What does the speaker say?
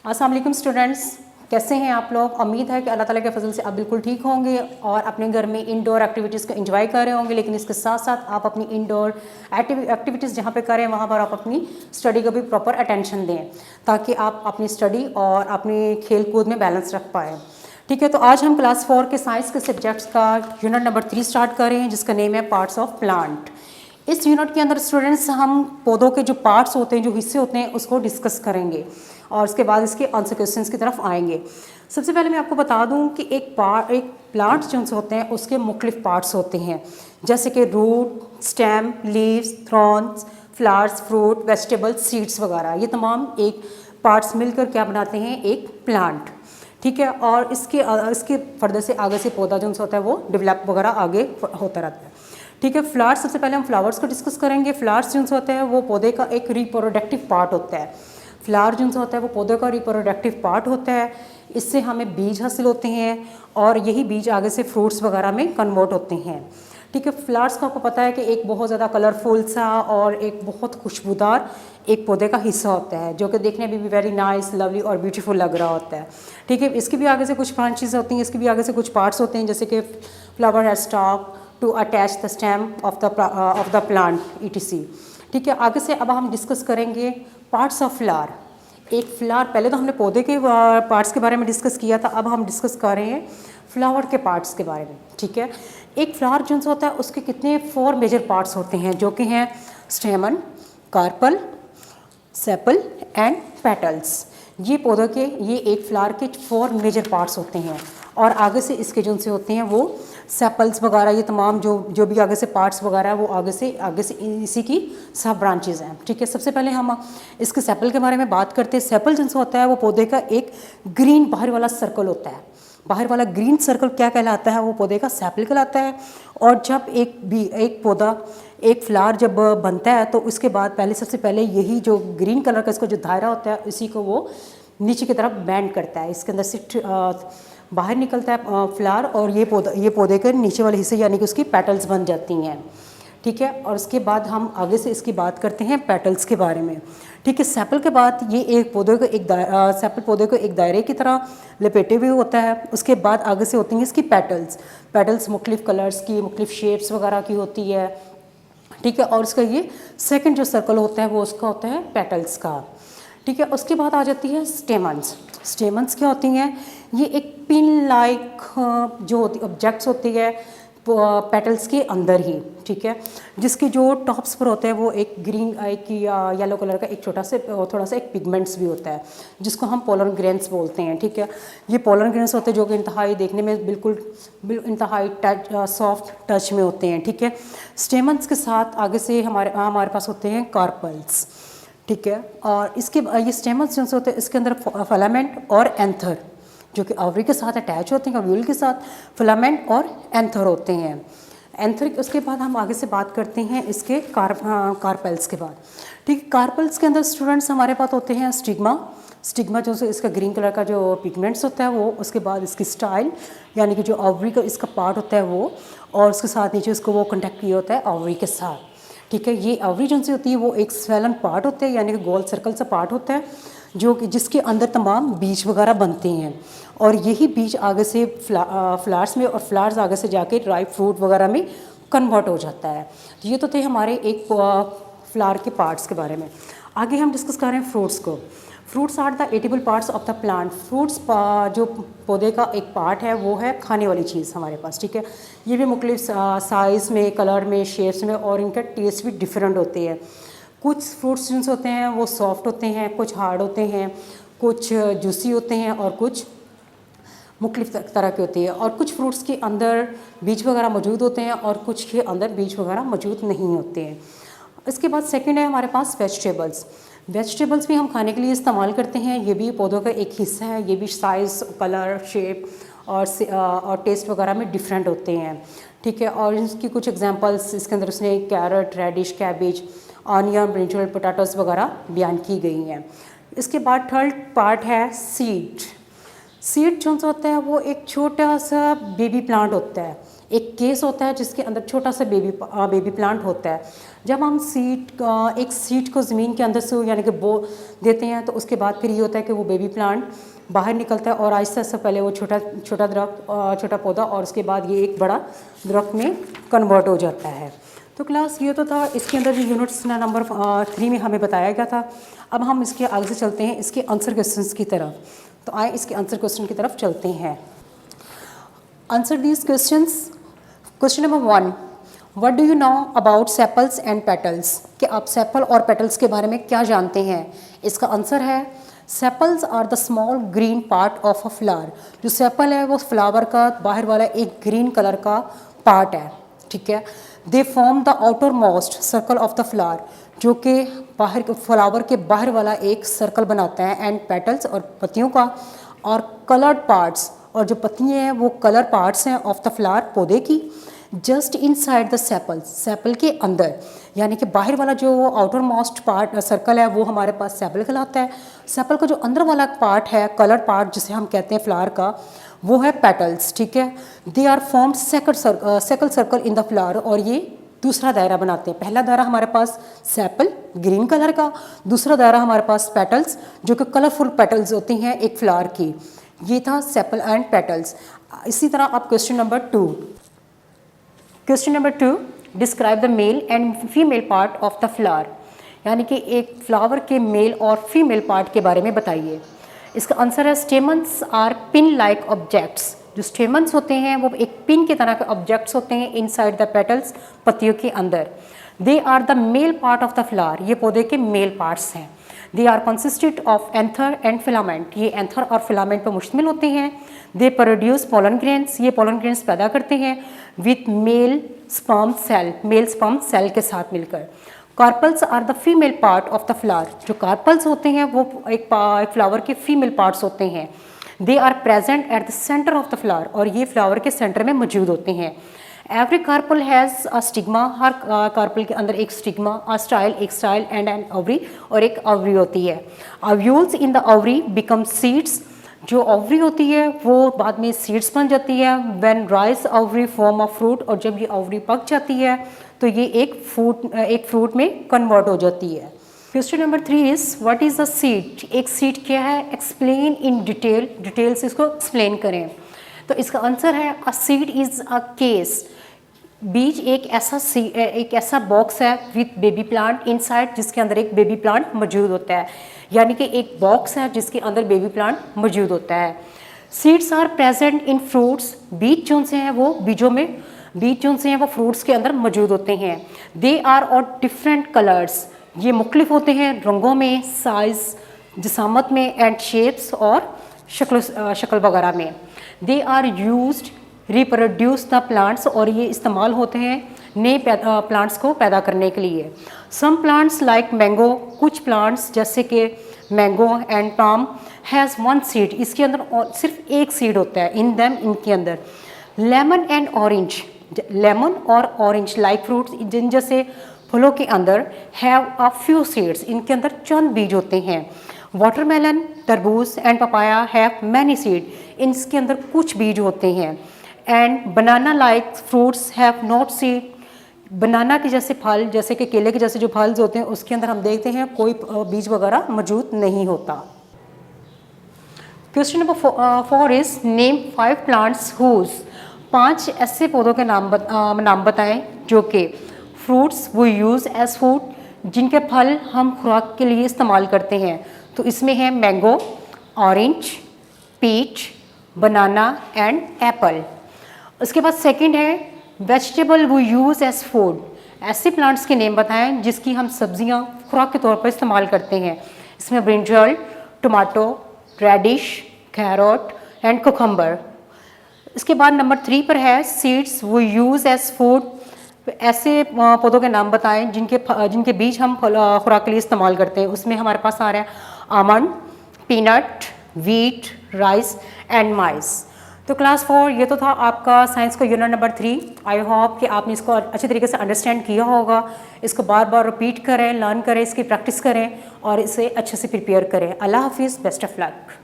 अस्सलाम वालेकुम स्टूडेंट्स, कैसे हैं आप लोग। उम्मीद है कि अल्लाह ताला के फजल से आप बिल्कुल ठीक होंगे और अपने घर में इंडोर एक्टिविटीज़ को एंजॉय कर रहे होंगे। लेकिन इसके साथ साथ आप अपनी इंडोर एक्टिविटीज़ जहाँ पे करें वहाँ पर आप अपनी स्टडी को भी प्रॉपर अटेंशन दें ताकि आप अपनी स्टडी और अपनी खेल कूद में बैलेंस रख पाएँ। ठीक है, तो आज हम क्लास 4 के साइंस के सब्जेक्ट्स का यूनिट नंबर 3 स्टार्ट कर रहे हैं जिसका नेम है पार्ट्स ऑफ प्लांट। इस यूनिट के अंदर स्टूडेंट्स हम पौधों के जो पार्ट्स होते हैं, जो हिस्से होते हैं, उसको डिस्कस करेंगे और उसके बाद इसके आंसर क्वेश्चंस की तरफ आएंगे। सबसे पहले मैं आपको बता दूं कि एक प्लांट्स जो होते हैं उसके मुख्तलिफ पार्ट्स होते हैं, जैसे कि root, stem, leaves, thorns, flowers, fruit, vegetables, seeds वगैरह। ये तमाम एक पार्ट्स मिलकर क्या बनाते हैं, एक प्लांट। ठीक है, और इसके फर्दर से आगे से पौधा जो होता है वो डेवलप वगैरह आगे होता रहता है। ठीक है, फ्लावर्स, सबसे पहले हम फ्लावर्स को डिस्कस करेंगे। फ्लावर्स जो होते हैं वो पौधे का एक रिप्रोडक्टिव पार्ट होता है। फ्लावर जो होता है वो पौधे का रिप्रोडक्टिव पार्ट होता है। इससे हमें बीज हासिल होते हैं और यही बीज आगे से फ्रूट्स वगैरह में कन्वर्ट होते हैं। ठीक है, फ्लावर्स का आपको पता है कि एक बहुत ज़्यादा कलरफुल सा और एक बहुत खुशबूदार एक पौधे का हिस्सा होता है जो कि देखने में भी वेरी नाइस, लवली और ब्यूटीफुल लग रहा होता है। ठीक है, इसकी भी आगे से कुछ ब्रांचेस होती हैं, इसकी भी आगे से कुछ पार्ट्स होते हैं, जैसे कि flower has stalk to attach the stem of the plant etc। ठीक है, आगे से अब हम डिस्कस करेंगे पार्ट्स ऑफ फ्लावर। एक फ्लावर, पहले तो हमने पौधे के पार्ट्स के बारे में डिस्कस किया था, अब हम डिस्कस कर रहे हैं फ्लावर के पार्ट्स के बारे में। ठीक है, एक फ्लावर जो होता है उसके कितने 4 मेजर पार्ट्स होते हैं जो कि हैं stamen, carpel, sepal and petals. ये पौधे के, ये एक फ्लावर के 4 मेजर पार्ट्स होते हैं और आगे से इसके जो से होते हैं वो सेपल्स वगैरह, ये तमाम जो भी आगे से पार्ट्स वगैरह है वो आगे से इसी की सब ब्रांचेज हैं। ठीक है, सबसे पहले हम इसके सेपल के बारे में बात करते हैं। सेपल जो होता है वो पौधे का एक ग्रीन बाहर वाला सर्कल होता है। बाहर वाला ग्रीन सर्कल क्या कहलाता है, वो पौधे का सेपल कहलाता है। और जब एक पौधा, एक फ्लावर जब बनता है तो उसके बाद सबसे पहले यही जो ग्रीन कलर का इसका जो दायरा होता है इसी को वो नीचे की तरफ बैंड करता है। इसके अंदर से बाहर निकलता है फ्लावर और ये पौधे के नीचे वाले हिस्से यानी कि उसकी पेटल्स बन जाती हैं। ठीक है, और उसके बाद हम आगे से इसकी बात करते हैं पेटल्स के बारे में। ठीक है, सेपल के बाद ये एक पौधे को सेपल पौधे को एक दायरे की तरह लपेटे हुए होता है। उसके बाद आगे से होती हैं इसकी पेटल्स मुख्तलिफ कलर्स की, मुख्तलिफ शेप्स वगैरह की होती है। ठीक है, और उसका ये सेकंड जो सर्कल होता है वो उसका होता है पेटल्स का। ठीक है, उसके बाद आ जाती है स्टेमन्स। स्टेमन्स क्या होती हैं, ये एक पिन लाइक जो होती ऑब्जेक्ट्स होती है पेटल्स के अंदर ही। ठीक है, जिसके जो टॉप्स पर होते हैं वो एक ग्रीन एक येलो कलर का एक थोड़ा सा एक पिगमेंट्स भी होता है जिसको हम पोलन ग्रेन्स बोलते हैं। ठीक है, ये पोलन ग्रेन्स होते हैं जो कि इंतहाई देखने में बिल्कुल इंतहाई सॉफ्ट टच में होते हैं। ठीक है, स्टेमन्स के साथ आगे से हमारे पास होते हैं कार्पल्स। ठीक है, और इसके ये स्टेमन्स जो होते हैं इसके अंदर फिलामेंट और एंथर जो कि ओवरी के साथ अटैच होते हैं, ओव्यूल के साथ फिलामेंट और एंथर होते हैं। एंथर, उसके बाद हम आगे से बात करते हैं इसके कार्पेल्स के बाद। ठीक है, कार्पेल्स के अंदर स्टूडेंट्स हमारे पास होते हैं स्टिग्मा जो इसका ग्रीन कलर का जो पिगमेंट्स होता है वो, उसके बाद इसकी स्टाइल यानी कि जो ओवरी का इसका पार्ट होता है वो, और उसके साथ नीचे इसको वो कॉन्टैक्ट किया होता है ओवरी के साथ। ठीक है, ये ओवरी जो होती है वो एक स्वेलन पार्ट होता है यानी कि गोल सर्कल सा पार्ट होता है जो कि जिसके अंदर तमाम बीज वगैरह बनते हैं और यही बीज आगे से फ्लावर्स में और फ्लावर्स आगे से जाके ड्राई फ्रूट वगैरह में कन्वर्ट हो जाता है। ये तो थे हमारे एक फ्लावर के पार्ट्स के बारे में। आगे हम डिस्कस कर रहे हैं फ्रूट्स को। Fruits are the edible parts of the plant. Fruits जो पौधे का एक पार्ट है वो है खाने वाली चीज़ हमारे पास। ठीक है, ये भी मुख्तलिफ साइज़ में, कलर में, शेप्स में और इनका टेस्ट भी डिफरेंट होते हैं। कुछ फ्रूट्स जो होते हैं वो सॉफ्ट होते हैं, कुछ हार्ड होते हैं, कुछ जूसी होते हैं और कुछ मुख्तलिफ तरह के होते हैं। और कुछ फ्रूट्स के अंदर बीज वगैरह मौजूद होते हैं और कुछ के अंदर बीज वगैरह मौजूद नहीं होते हैं। इसके बाद सेकंड है हमारे पास वेजिटेबल्स भी हम खाने के लिए इस्तेमाल करते हैं। ये भी पौधों का एक हिस्सा है। ये भी साइज़, कलर, शेप और टेस्ट वगैरह में डिफरेंट होते हैं। ठीक है, और इसकी कुछ एग्जांपल्स इसके अंदर उसने carrot, radish, cabbage, onion, brinjal, potatoes वगैरह बयान की गई हैं। इसके बाद थर्ड पार्ट है सीड जो होता है वो एक छोटा सा बेबी प्लांट होता है, एक केस होता है जिसके अंदर छोटा सा बेबी प्लांट होता है। जब हम एक सीड को ज़मीन के अंदर से यानी कि बो देते हैं तो उसके बाद फिर ये होता है कि वो बेबी प्लांट बाहर निकलता है और आहिस्ता आहिस्ता पहले वो छोटा दरख्त, छोटा पौधा और उसके बाद ये एक बड़ा दरख्त में कन्वर्ट हो जाता है। तो क्लास ये तो था, इसके अंदर जो यूनिट्स नंबर 3 में हमें बताया गया था। अब हम इसके आगे से चलते हैं इसके आंसर क्वेश्चंस की तरफ। तो आए इसके आंसर क्वेश्चन की तरफ चलते हैं। Answer these questions. Question number 1, what do you know about sepals and petals, कि आप सेपल और पेटल्स के बारे में क्या जानते हैं। इसका आंसर है sepals are the small green part of a flower. जो सेपल है वो फ्लावर का बाहर वाला एक ग्रीन कलर का पार्ट है, ठीक है। They form the outer most circle of the flower, जो कि बाहर फ्लावर के बाहर वाला एक सर्कल बनाता है। एंड पेटल्स और पत्तियों का, और कलर्ड पार्ट्स, और जो पत्तियाँ हैं वो कलर पार्ट्स हैं ऑफ द फ्लावर, पौधे की। Just inside the sepal, sepal के अंदर, यानी कि बाहर वाला जो आउटर मोस्ट पार्ट सर्कल है वो हमारे पास सेपल कहलाता है। सेपल का जो अंदर वाला पार्ट है, कलर पार्ट जिसे हम कहते हैं फ्लावर का, वो है पेटल्स, ठीक है। They are formed second circle in the flower, और ये दूसरा दायरा बनाते हैं। पहला दायरा हमारे पास सेपल ग्रीन कलर का, दूसरा दायरा हमारे पास पेटल्स जो कि कलरफुल पेटल्स होती हैं एक फ्लावर की। ये था सेपल एंड पेटल्स। इसी तरह आप question number 2, describe the male and female part of the flower, यानी कि एक फ्लावर के मेल और फीमेल पार्ट के बारे में बताइए। इसका आंसर है stamens are pin like objects. जो स्टेमन्स होते हैं वो एक पिन की तरह के ऑब्जेक्ट्स होते हैं इनसाइड द पेटल्स, पत्तियों के अंदर। They are the male part of the flower, ये पौधे के मेल पार्ट्स हैं। They are consisted of anther and filament, ये एंथर और फिलामेंट पर मुश्तमिल होते हैं। दे प्रोड्यूस पोलन ग्रेन्स, ये पोलन ग्रेन्स पैदा करते हैं विथ मेल स्पर्म सेल के साथ मिलकर। Carpels are the female part of the flower, जो कार्पल्स होते हैं वो एक फ्लावर के फीमेल पार्ट्स होते हैं। They are present at the centre of the flower, और ये फ्लावर के सेंटर में मौजूद होते हैं। Every carpel has a stigma, हर कार्पल के अंदर एक स्टिग्मा, अ स्टाइल एक स्टाइल, एंड एन ओवरी, और एक ओवरी होती है। Ovules in the ovary become seeds, जो ओवरी होती है वो बाद में सीड्स बन जाती है। When rise ovary form of fruit, और जब ये ओवरी पक जाती है तो ये एक फ्रूट में कन्वर्ट हो जाती है। Question number 3 is what is the seed, एक सीड क्या है, एक्सप्लेन इन डिटेल से इसको एक्सप्लेन करें। तो इसका आंसर है a seed is a case, बीज एक ऐसा बॉक्स है विथ बेबी प्लांट इनसाइड, जिसके अंदर एक बेबी प्लांट मौजूद होता है, यानी कि एक बॉक्स है जिसके अंदर बेबी प्लांट मौजूद होता है। Seeds are present in fruits, बीज जो से हैं वो फ्रूट्स के अंदर मौजूद होते हैं। दे आर और डिफरेंट कलर्स, ये मुख्तलिफ होते हैं रंगों में, साइज, जिसामत में, एंड शेप्स और शक्ल वगैरह में। They are used reproduce the plants, और ये इस्तेमाल होते हैं नए प्लांट्स को पैदा करने के लिए। सम प्लांट्स लाइक मैंगो, कुछ प्लांट्स जैसे कि mango and palm has 1 seed, इसके अंदर सिर्फ एक सीड होता है। इन दैम, इनके अंदर। लेमन एंड ऑरेंज, लेमन और ऑरेंज लाइक फ्रूट्स, जिन जैसे फलों के अंदर हैव अ फ्यू सीड्स, इनके अंदर चंद बीज होते हैं। वाटरमेलन, तरबूज and papaya have many seed, इनके अंदर कुछ बीज होते हैं। And banana like fruits have not seed, banana के जैसे फल, जैसे कि केले के जैसे जो फल होते हैं उसके अंदर हम देखते हैं कोई बीज वगैरह मौजूद नहीं होता। Question number 4 is name 5 plants whose, 5 ऐसे पौधों के नाम बताएं जो कि फ्रूट्स वो यूज़ एज फूड, जिनके फल हम खुराक के लिए इस्तेमाल करते हैं। तो इसमें है mango, orange, peach, banana and apple. उसके बाद सेकंड है वेजिटेबल वो यूज़ एज फूड, ऐसे प्लांट्स के नेम बताएं जिसकी हम सब्जियां खुराक के तौर पर इस्तेमाल करते हैं। इसमें brinjal, tomato, radish, carrot and cucumber. इसके बाद नंबर 3 पर है सीड्स वो यूज़ एज फूड, ऐसे पौधों के नाम बताएं जिनके बीज हम खुराक के लिए इस्तेमाल करते हैं। उसमें हमारे पास आ रहा है almond, peanut, wheat, rice and maize. तो क्लास 4 ये तो था आपका साइंस का यूनिट नंबर 3। आई होप कि आपने इसको अच्छे तरीके से अंडरस्टैंड किया होगा। इसको बार बार रिपीट करें, लर्न करें, इसकी प्रैक्टिस करें और इसे अच्छे से प्रिपेयर करें। अल्लाह हाफिज़, बेस्ट ऑफ लक।